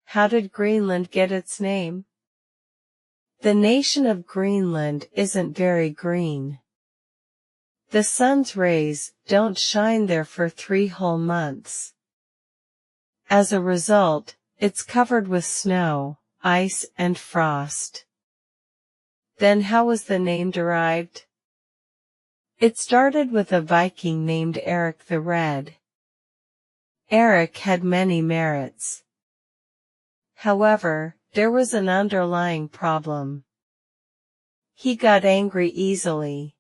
how did Greenland get its name? The nation of Greenland isn't very green. The sun's rays don't shine there for 3 whole months. As a result, it's covered with snow, ice and frost. Then how was the name derived? It started with a Viking named Eric the Red. Eric had many merits. However, there was an underlying problem. He got angry easily.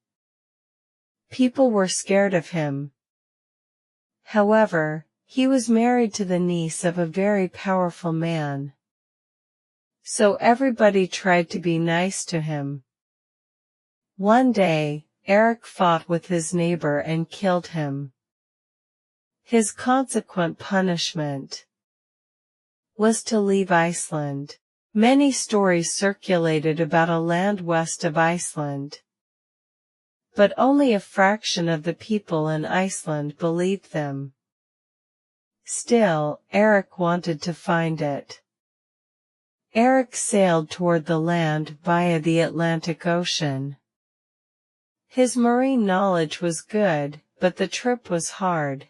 People were scared of him. However, he was married to the niece of a very powerful man. So everybody tried to be nice to him. One day, Eric fought with his neighbor and killed him. His consequent punishment was to leave Iceland. Many stories circulated about a land west of Iceland. But only a fraction of the people in Iceland believed them. Still, Eric wanted to find it. Eric sailed toward the land via the Atlantic Ocean. His marine knowledge was good, but the trip was hard.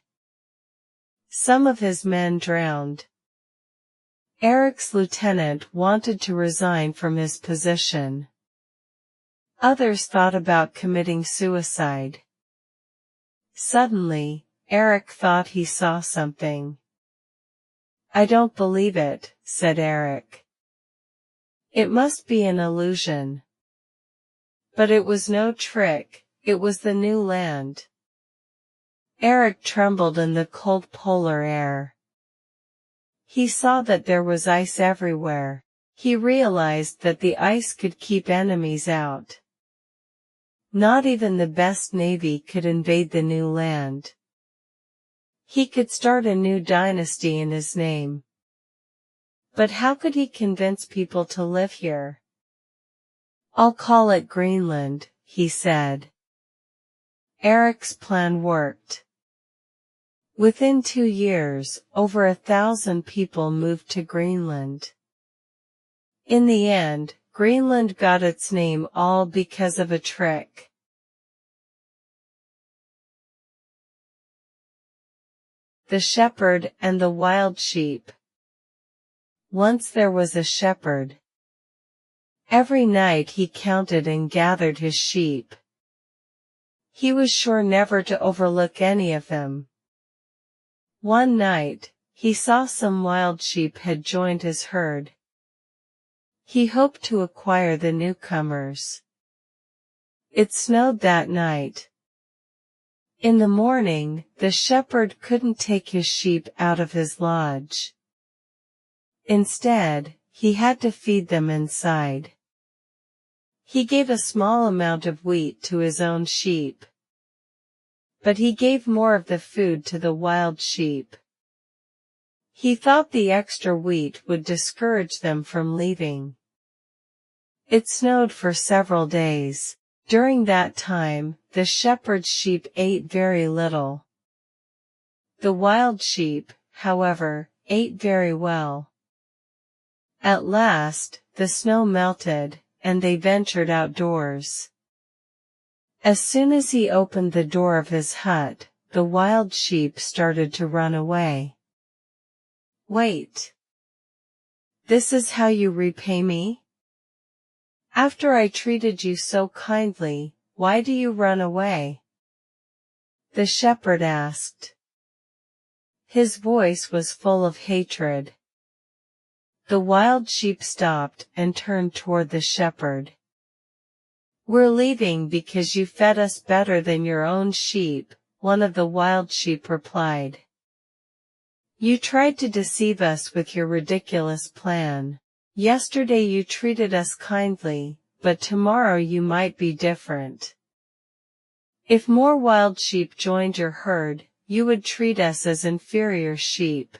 Some of his men drowned. Eric's lieutenant wanted to resign from his position. Others thought about committing suicide. Suddenly, Eric thought he saw something. "I don't believe it," said Eric. "It must be an illusion." But it was no trick, it was the new land. Eric trembled in the cold polar air. He saw that there was ice everywhere. He realized that the ice could keep enemies out. Not even the best navy could invade the new land. He could start a new dynasty in his name. But how could he convince people to live here? "I'll call it Greenland," he said. Eric's plan worked. Within 2 years, over 1,000 people moved to Greenland. In the end, Greenland got its name all because of a trick. The Shepherd and the Wild Sheep. Once there was a shepherd. Every night he counted and gathered his sheep. He was sure never to overlook any of them. One night, he saw some wild sheep had joined his herd. He hoped to acquire the newcomers. It snowed that night. In the morning, the shepherd couldn't take his sheep out of his lodge. Instead, he had to feed them inside. He gave a small amount of wheat to his own sheep. But he gave more of the food to the wild sheep. He thought the extra wheat would discourage them from leaving. It snowed for several days. During that time, the shepherd's sheep ate very little. The wild sheep, however, ate very well. At last, the snow melted, and they ventured outdoors. As soon as he opened the door of his hut, the wild sheep started to run away. "Wait. This is how you repay me? After I treated you so kindly, why do you run away?" the shepherd asked. His voice was full of hatred. The wild sheep stopped and turned toward the shepherd. "We're leaving because you fed us better than your own sheep," one of the wild sheep replied. "You tried to deceive us with your ridiculous plan. Yesterday you treated us kindly, but tomorrow you might be different. If more wild sheep joined your herd, you would treat us as inferior sheep."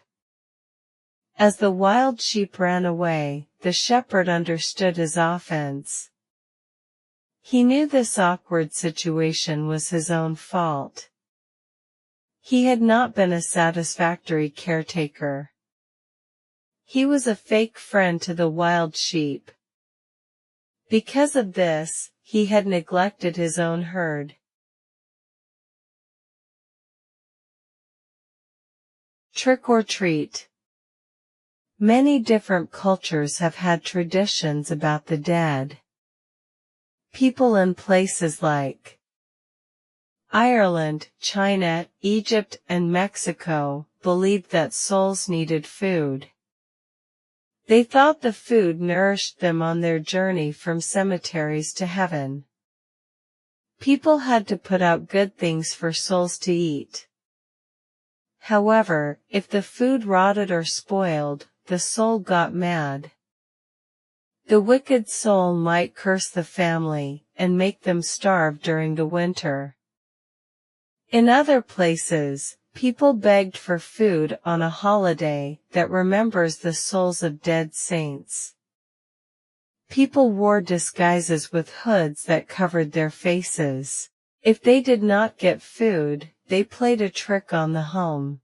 As the wild sheep ran away, the shepherd understood his offense. He knew this awkward situation was his own fault. He had not been a satisfactory caretaker. He was a fake friend to the wild sheep. Because of this, he had neglected his own herd. Trick or treat. Many different cultures have had traditions about the dead. People in places like Ireland, China, Egypt, and Mexico believed that souls needed food. They thought the food nourished them on their journey from cemeteries to heaven. People had to put out good things for souls to eat. However, if the food rotted or spoiled, the soul got mad. The wicked soul might curse the family and make them starve during the winter. In other places, people begged for food on a holiday that remembers the souls of dead saints. People wore disguises with hoods that covered their faces. If they did not get food, they played a trick on the home.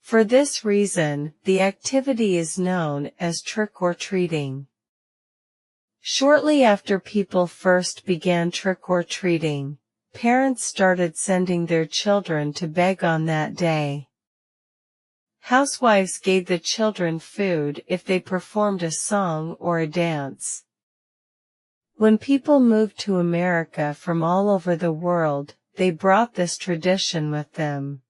For this reason, the activity is known as trick-or-treating. Shortly after people first began trick-or-treating, parents started sending their children to beg on that day. Housewives gave the children food if they performed a song or a dance. When people moved to America from all over the world, they brought this tradition with them.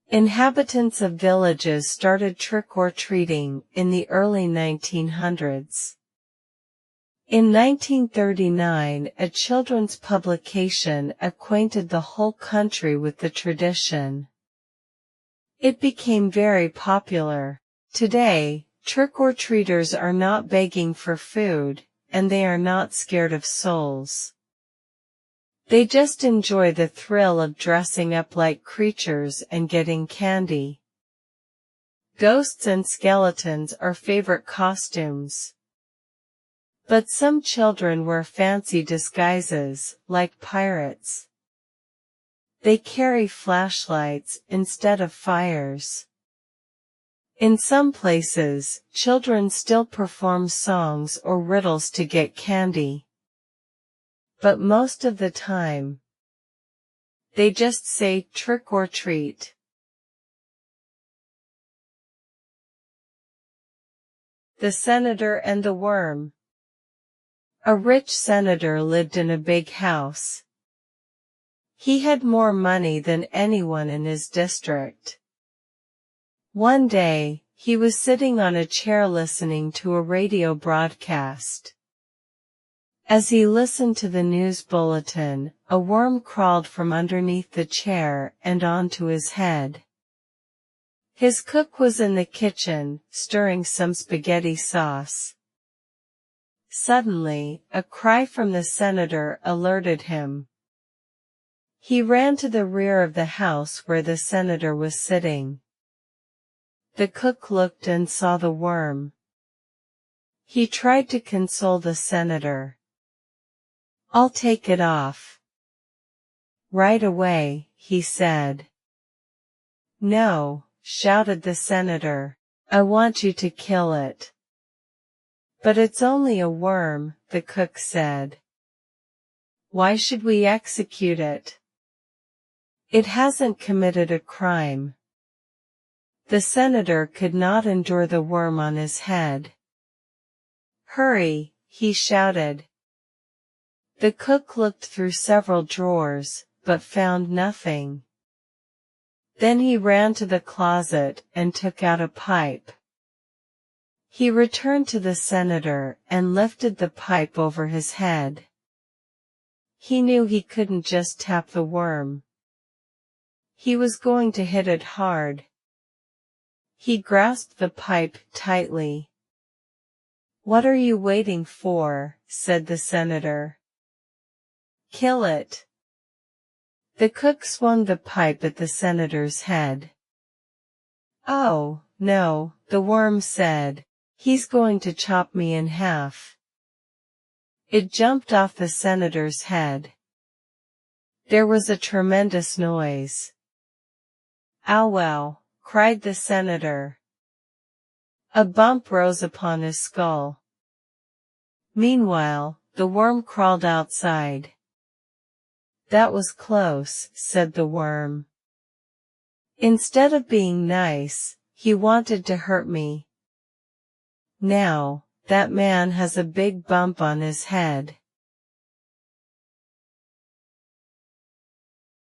Inhabitants of villages started trick-or-treating in the early 1900s. In 1939, a children's publication acquainted the whole country with the tradition. It became very popular. Today, trick-or-treaters are not begging for food, and they are not scared of souls. They just enjoy the thrill of dressing up like creatures and getting candy. Ghosts and skeletons are favorite costumes. But some children wear fancy disguises, like pirates. They carry flashlights instead of fires. In some places, children still perform songs or riddles to get candy. But most of the time, they just say trick or treat. The Senator and the Worm. A rich senator lived in a big house. He had more money than anyone in his district. One day, he was sitting on a chair listening to a radio broadcast. As he listened to the news bulletin, a worm crawled from underneath the chair and onto his head. His cook was in the kitchen, stirring some spaghetti sauce. Suddenly, a cry from the senator alerted him. He ran to the rear of the house where the senator was sitting. The cook looked and saw the worm. He tried to console the senator. "I'll take it off right away," he said. "No," shouted the senator. "I want you to kill it." "But it's only a worm," the cook said. "Why should we execute it? It hasn't committed a crime." The senator could not endure the worm on his head. "Hurry," he shouted. The cook looked through several drawers, but found nothing. Then he ran to the closet and took out a pipe. He returned to the senator and lifted the pipe over his head. He knew he couldn't just tap the worm. He was going to hit it hard. He grasped the pipe tightly. "What are you waiting for?" said the senator. "Kill it." The cook swung the pipe at the senator's head. "Oh, no," the worm said. "He's going to chop me in half." It jumped off the senator's head. There was a tremendous noise. "Ow wow," cried the senator. A bump rose upon his skull. Meanwhile, the worm crawled outside. That was close, said the worm. Instead of being nice, he wanted to hurt me. Now, that man has a big bump on his head.